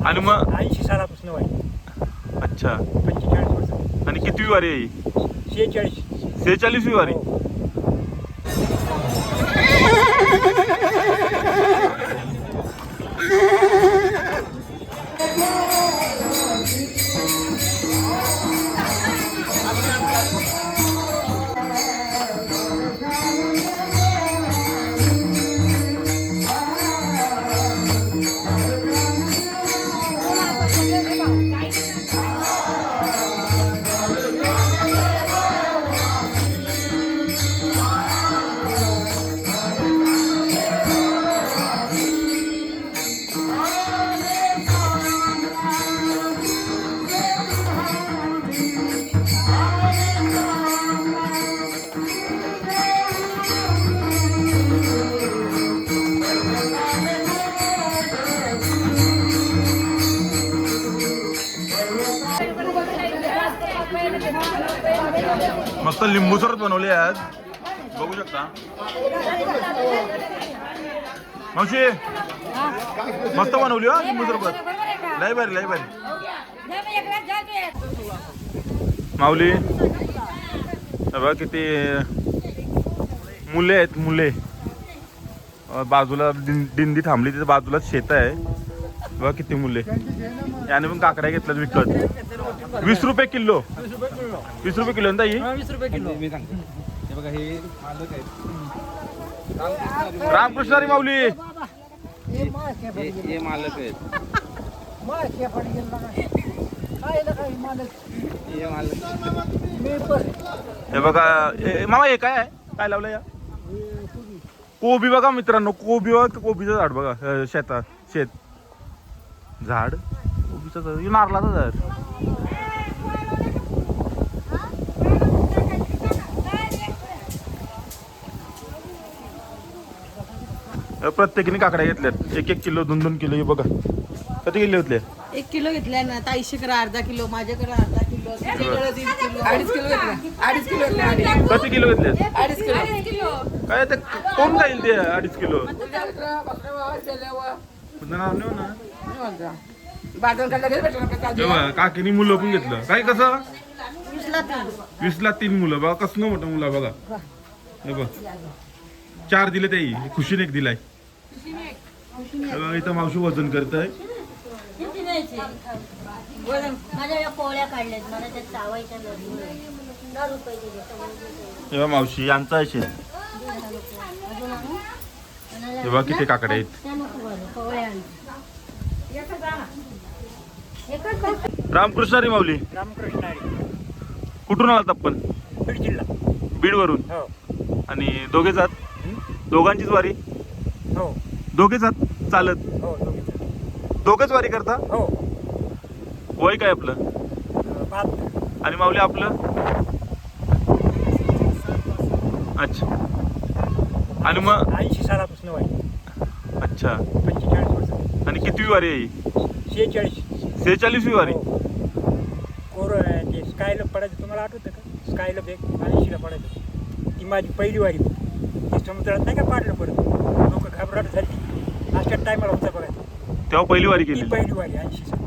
आणि मग 80 सालापासून वारी. अच्छा. 45 वर्ष. आणि कितवी वारी आहे ही? 46. 46वी वारी. मस्त लिंबू सरबत बनवले आज, बघू शकता. मावशी मस्त बनवली हो लिंबू सरबत. लय भारी लय भारी. माऊली बघा किती मुले आहेत मुले. बाजूला दिंडी थांबली, तिथे बाजूलाच शेत आहे. बघा किती मुले. याने पण काकड्या घेतल्यात विकत. 20 रुपये किलो. 20 रुपये किलो ना ताई? 20 रुपये किलो. मी सांगतो हे बघा, हे मालक आहेत. रामकृष्णारी माऊली. हे मालक आहेत. हे मालक. हे बघा मामा हे काय आहे? काय लावलं या? कोबी बघा मित्रांनो, कोबी बघा. कोबीचं झाड बघा शेतात. शेत झाड कोबीचं झाड, नारळाचं झाड. प्रत्येकीने काकड्या घेतल्यात 1-1 किलो 2-2 किलो. हे बघा किती किलो घेतले? 1 किलो घेतल्या ना. ताईशीकडे अर्धा किलो, माझ्याकडे अर्धा किलो, तिच्याकडे 3 किलो, 2.5 किलो घेतल्या. 2.5 किलो घेतल्या. किती किलो घेतले? 2.5 किलो. काय ते कोण खाईल ते 2.5 किलो? काकीनी मुलं पण घेतलं. काय कसं? 20ला 3 मुलं बघा. कसं मोठं मुलं बघा. हे बघ 4 दिले त्याही, खुशीने 1 दिलाय. इथं मावशी वजन करत आहे. माझ्या पोळ्या काढल्यात, मला त्या चावायच्या तेव्हा मावशी यांचा आहे शेत. तेव्हा किती काकडे आहेत. रामकृष्णारी माऊली. रामकृष्णारी. कुठून आलात आपण? बीड जिल्हा. बीड वरून. हो आणि दोघे जात? दोघांचीच वारी? हो दोघे जात चालत? हो. दोघेच वारी करता? हो. वय काय आपलं? 72. आणि माऊली आपलं? अच्छा. आणि मग 80 सालापासून वारी. अच्छा. 45 वर्ष. आणि कितवी वारी आहे ही? 46. 46वी वारी. ते स्कायला पडायचं तुम्हाला आठवतं का? स्कायला बेग 80ला पडायचं. ती माझी पहिली वारी होती. ती समुद्रात नाही का पाडलं परत, लोक घाबराट झाली. अशा टायमाला होता बघायचं. तेव्हा पहिली वारी केली. ती पहिली वारी 80 साल.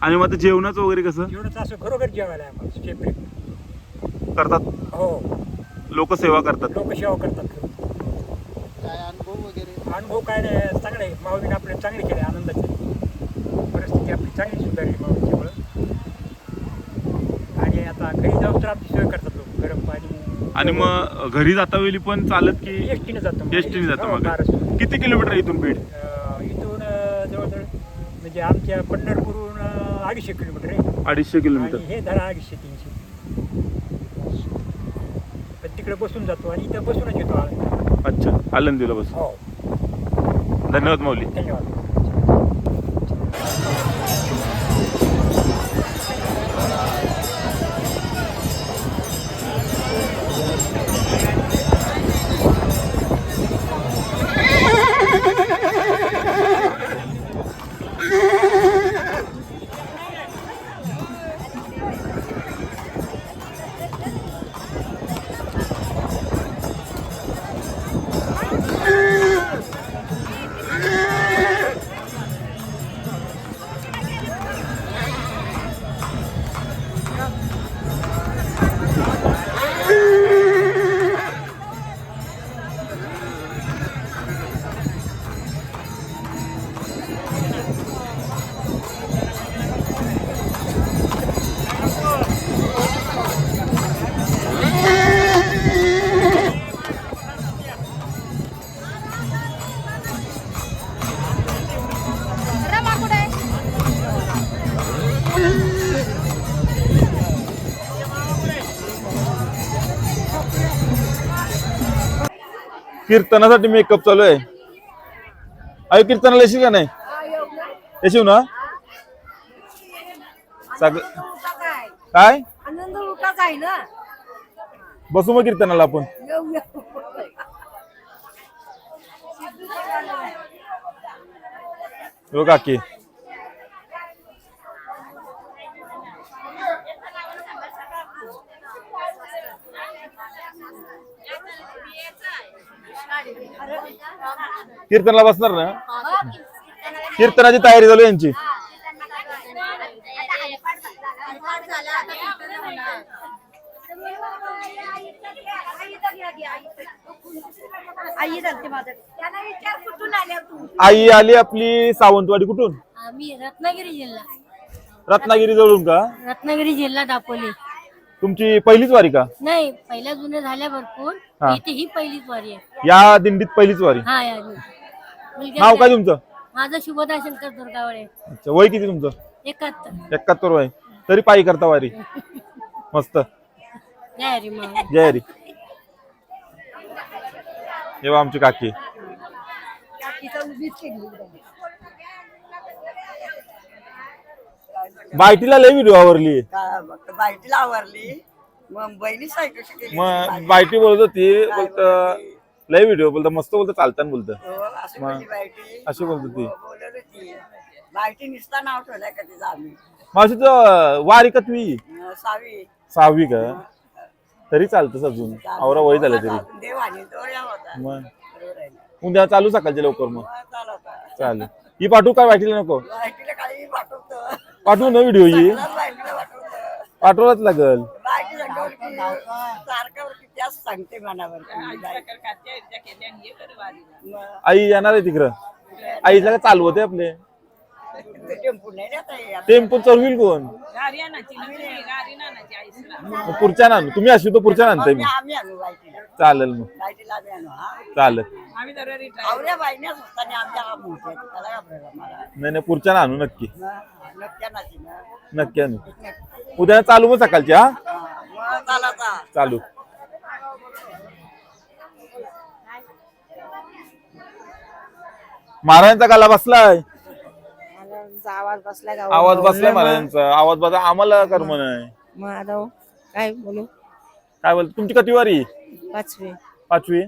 आणि मग आता जेवणाचं वगैरे कसं एवढंच असं घरोघर जेवायला आहे आम्हाला सेपरेट. करतात? हो. लोक सेवा करतात. लोक सेवा करतात. काय अनुभव वगैरे? अनुभव काय नाही, चांगले आहे. माऊलीने आपले चांगले केले, आनंदाचे. परिस्थिती आपली चांगली सुधारली माऊलीच्यामुळं. आणि आता घरी जाऊ तर आमची सोय करतात लोक, गरम पाणी. आणि मग घरी जाता वेळी पण चालत की एसटीने जातो? एसटीने जातो. हो, मग महाराष्ट्र. किती किलोमीटर आहे इथून बीड? इथून जवळजवळ म्हणजे आमच्या पंढरपूरहून 250 किलोमीटर आहे. 250 किलोमीटर. आणि हे धरा 250-300. पण तिकडे बसून जातो आणि इथं बसूनच येतो आळंदीला. अच्छा. आळंदीला बस. हो. धन्यवाद माऊली. धन्यवाद. कीर्तनासाठी मेकअप चालू आहे. अरे कीर्तनाला येशील का नाही? येशील ना? काय आनंद उठाच आहे ना. बसू मग कीर्तनाला आपण. हो काकी. कीर्तनाला बसणार ना? कीर्तनाची तयारी चालू आहे यांची. आई आली आपली सावंतवाडी. कुठून? आम्ही रत्नागिरी जिल्हा. रत्नागिरी जवळून का? रत्नागिरी जिल्हा दापोली. तुमची पहिलीच वारी का? नाही, पहिल्या जुन्या झाल्या भरपूर. हा. इथे ही पहिलीच वारी आहे. या दिंडीत पहिलीच वारी. हा या नाव काय तुमचं? माझं शुभदा शंकर दुर्गावळे. अच्छा, वय किती तुमचं? 71. 71 वय. तरी पायी करता वारी. मस्त. जय हरी महा. जय हरी. हे आमची काकी. बायटीला लय व्हिडिओ आवरली. बायटीला आवरली. मग बहिणी सायकल शिकली. मग बायटी बोलत होती, बोलत लय व्हिडिओ बोलत मस्त बोलत चालताना बोलत. अशी बोलत होती. बायटी निसता नाव ठेवलंय का तिचं आम्ही. मावशी तर वारी का तुम्ही? 6वी का? तरी चालतच अजून. आवरा वय झालं तरी. देव आणि तो या होता. मग उद्या चालू सकाळच्या लवकर मग चालेल. ही पाठवू काय बायटीला नको? बायटीला काही पाठवतो. पाठवू ना व्हिडिओ ही. बायटीला पाठवतो. पाठवाच लागल. बायटी सारखं त्याच सांगते मनावर. आई येणार आहे तिकडं. आईला काय चालवते आपले टेम्पो नाही नेता येत. टेम्पो चढविल कोण? मग पुढच्या ना तुम्ही अशी तो पुढच्या आणताय मी. आम्ही आणू बायटीला. चालेल मग. बायटीला आम्ही आणू. हा चालेल. आवड्या बायण्याच असताना आमच्या मोठ्या त्याला घाबरायला मला. नाही पुढच्या आणू नक्की. नक्की ना. नक्की आणू. उद्या चालू मग सकाळची. हा मग चालाचा चालू. महाराजांचा गाला बसलाय. आवाज बसला. आवाज बसलाय महाराजांचा. आवाज बसला. आम्हाला कर्म नाही. मग आता काय बोलू. काय बोलतो? तुमची किती वारी? 5वी. 5वी.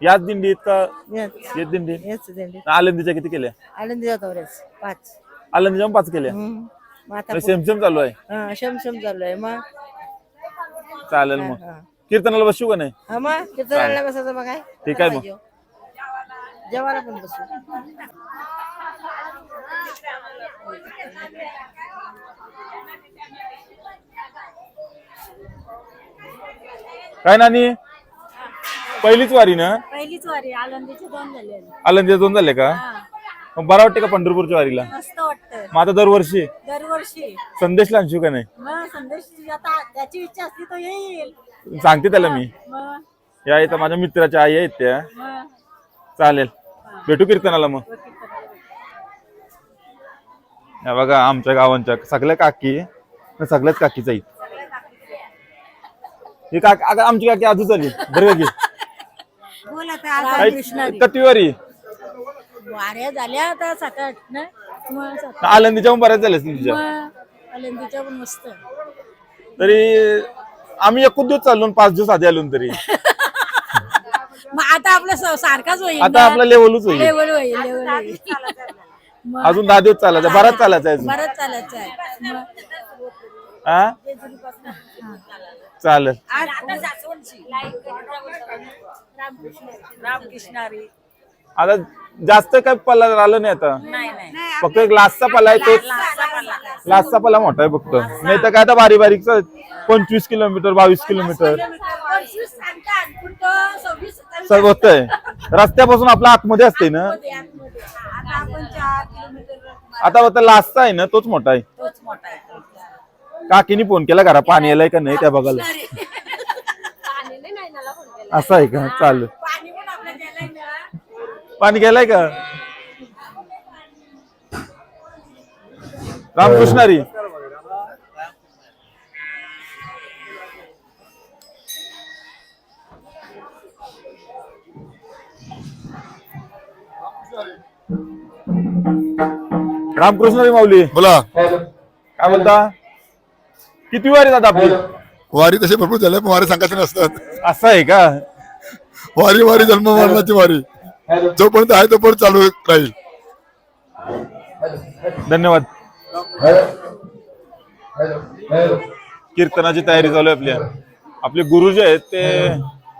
याच दिंडीत का? येत दिंडीत. हेच दिंडी. आळंदीच्या किती केल्या? आनंदी जातो रेच 5. आळंदीच्या 5 केल्या. मग आता सेम चालू आहे. शमशम चालू आहे. मग चालेल मग. कीर्तनाला बसू का नाही? हा मग कीर्तनाला बसायचं. मग काय ठीक आहे मग. जेवायला पण बसू. काय नानी पहिलीच वारी ना? पहिलीच वारी. आनंदीचे 2 झाले. आळंदीच्या 2 झाले का? मग बरं वाटते का पंढरपूरच्या वारीला? मस्त वाटतं. मग आता दरवर्षी संदेश लांचू का नाही? मग संदेश आता त्याची इच्छा असली तर येईल. सांगते त्याला मी. मग या इथं माझ्या मित्राच्या आई आहेत त्या. चालेल भेटू कीर्तनाला मग. या बघा आमच्या गावांच्या सगळ्या काकी सगळ्याच काकीच आहेत. ही काकी आमची काकी आजूच आली. बरं की किती वारी? वाऱ्या झाल्या आता 7-8 ना. आळंदीच्या पण बऱ्याच झाल्या तुझ्या. आनंदीच्या पण मस्त. तरी आम्ही 1 दिवस चाललो 5 दिवस आधी आलो तरी. मग आता आपलं सारखाच होईल. आता आपला लेवलच होईल. लेवल होईल. अजून 10 दिवस चालायचं. बराच चालायचं आहे. बरंच चालायचं आहे. हा चालेल. रामकृष्णारी. आता जास्त काय पल्ला आलं नाही. आता फक्त एक लास्टचा पल्ला आहे. तोच लास्टचा पल्ला मोठा आहे फक्त. नाही तर काय आता बारीक बारीक 25 किलोमीटर 22 किलोमीटर सगळं होतंय. रस्त्यापासून आपल्या आतमध्ये असते ना. आता फक्त लास्टचा आहे ना तोच मोठा आहे. काकीने फोन केला घरा पाणी आलंय का नाही त्या बघायला. असं आहे का? चालेल. पाणी गेलाय का? रामकृष्णारी. रामकृष्ण हरी माऊली, बोला. काय म्हणता? किती वारी जात आपली? वारी तसे भरपूर झाले पण वारी सांगायचे नसतात. असं आहे का? वारी वारी जन्म मरणाची वारी जोपर्यंत आहे तोपर्यंत चालू राहील. धन्यवाद. कीर्तनाची तयारी चालू आहे आपल्या. आपले गुरु जे आहेत ते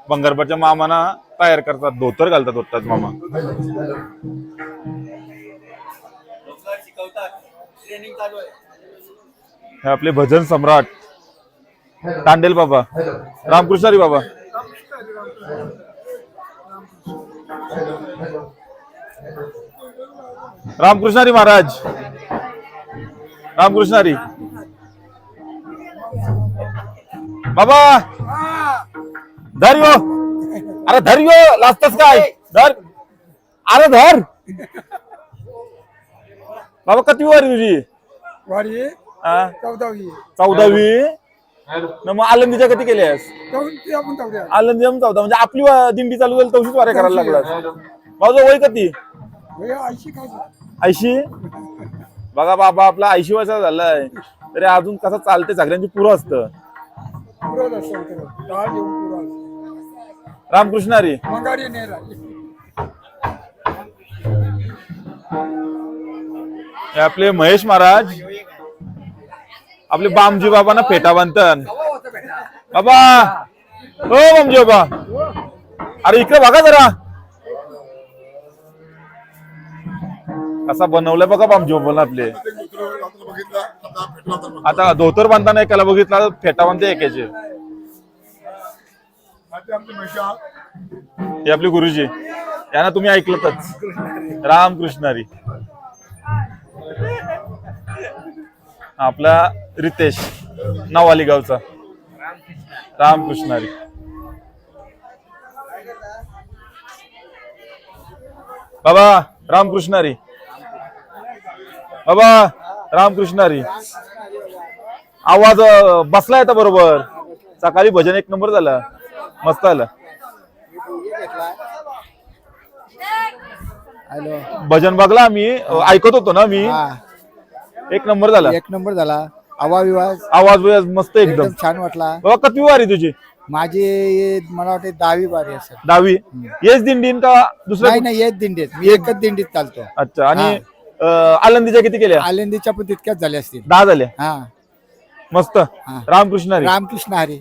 बंगारपाच्या मामाना तयार करतात, धोतर घालतात होतात मामा. हे आपले भजन सम्राट तांडेल बाबा, रामकृष्ण हरी बाबा. रामकृष्ण हरी महाराज, रामकृष्ण हरी बाबा. धर्यो, अरे धर्यो, लाजतस काय? धर, अरे धर बाबा. किती वारी तुझी? वारी हा? 14वी. 14वी. न मग आलंदीच्या किती केल्यास? आलंदी 14, म्हणजे आपली दिंडी चालू झाली तवशीच वाऱ्या करायला लागला. माझं वय किती? 80. बघा बाबा, आपला 80 वर्षाचा झालाय तरी अजून कसं चालते, सगळ्यांची पुरं असतं. रामकृष्ण हरी. हे आपले महेश महाराज, आपले बामजी बाबा ना फेटा बांधतात बाबा. हो बामजी बाबा, अरे इकडे बघा जरा कसा बनवलाय बघा बामजी बाबा आपले. आता धोतर बांधताना एकाला बघितला, फेटा बांधते एकाचे. हे आपले गुरुजी, यांना तुम्ही ऐकलतच. रामकृष्ण हरी. आपला रितेश नवाली गावचा, रामकृष्ण हरी. बाबा रामकृष्ण हरी. बाबा रामकृष्ण हरी. आवाज बसला येता बरोबर. सकाळी भजन एक नंबर झाला, मस्त आलं. भजन बघला आम्ही, ऐकत होतो ना मी. एक नंबर झाला. एक नंबर झाला. आवाज आवाज मस्त एकदम छान वाटला. बाबा किती वारी तुझी? माझी मला वाटते 10वी वारी असेल. 10वी. येस दिंडीन का दुसऱ्या? नाही, येत दिंडीत. मी एकच दिंडीत चालतो. अच्छा. आणि आलंदीच्या किती केल्या? आलेंदीच्या पण तितक्याच झाल्या असतील. 10 झाल्या. हा, मस्त. रामकृष्ण हरी. रामकृष्ण हरी.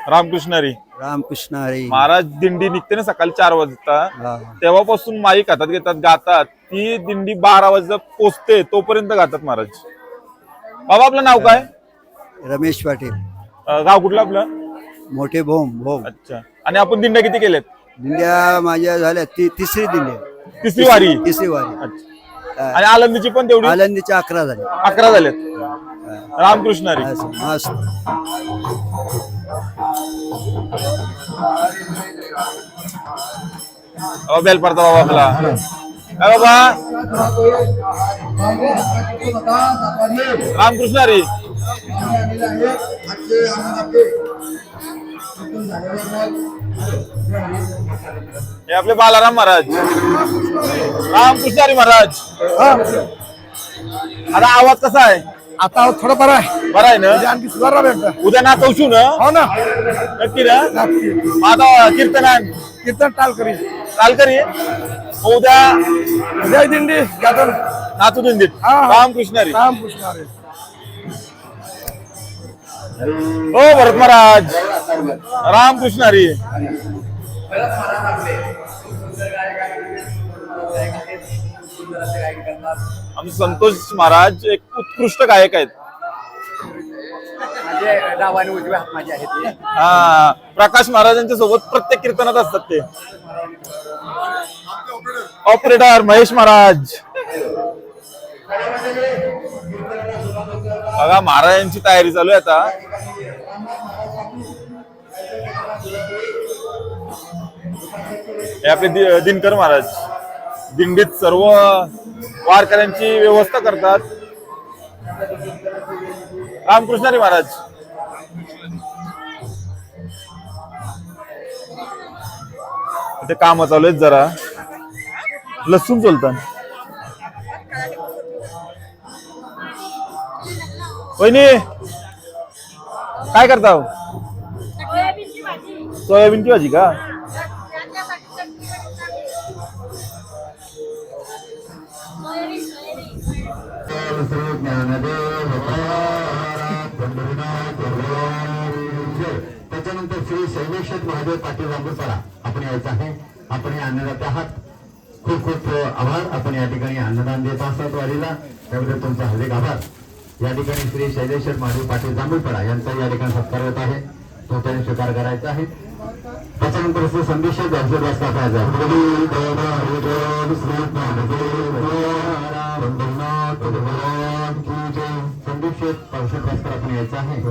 रामकृष्ण हरी. रामकृष्ण हरी. महाराज दिंडी निघते ना सकाळी 4 वाजता, तेव्हापासून माईक हातात घेतात, गातात. ती दिंडी 12 वाजता पोचते तोपर्यंत गातात महाराज. बाबा आपलं नाव काय? रमेश पाटील. गाव कुठलं आपलं? मोठे भोम. अच्छा. आणि आपण दिंड्या किती केल्यात? दिंड्या माझ्या झाल्या तिसरी दिंडी. तिसरी वारी. तिसरी वारी. अच्छा. आणि आलंदीची पण तेवढी? आलंदीच्या 11 झाल्या. 11 झाल्यात. रामकृष्ण हरी. मस्त. बेल पडता बाबा आपला. काय बाबा? रामकृष्ण हरी. हे आपले बालाराम महाराज. रामकृष्ण हरी महाराज. आता आवाज कसा आहे? आता थोडं बरं आहे. बरं आहे ना? आणखी सुधारणा भेटतं. उद्या नाचवशू ना? हो ना, नक्की ना? मग आता कीर्तनान कीर्तन टाल करी. काल करी. उद्या जय दिंडी गातो. नाचू दिंडीत. रामकृष्ण हरी. रामकृष्ण हरी. हो भरत महाराज. रामकृष्ण हरी. आमचे संतोष महाराज एक उत्कृष्ट गायक आहेत. हा, प्रकाश महाराजांच्या सोबत प्रत्येक कीर्तनात असतात ते. ऑपरेटर महेश महाराज. बघा महाराजांची तयारी चालू आहे आता. हे आपले दिनकर महाराज दिंडीत सर्व वारकऱ्यांची व्यवस्था करतात. रामकृष्ण हरी महाराज. इथे काम चालू आहेत जरा. लसूण चलतात. वहिनी काय करता हो? सोयाबीनची भाजी का? त्याच्यानंतर श्री शैलेश्वर महादेव पाटील जांभूळपाडा आपण यायचं आहे. आपण हे अन्नदाते आहात. खूप खूप आभार. आपण या ठिकाणी अन्नदान देत आहात वारीला, त्याबद्दल तुमचा हार्दिक आभार. या ठिकाणी श्री शैलेश्वर महादेव पाटील जांभूळपाडा यांचा या ठिकाणी सत्कार होत आहे. तो त्याने स्वीकार करायचा आहे. त्याच्यानंतर श्री संदेश संदेश आपण यायचं आहे.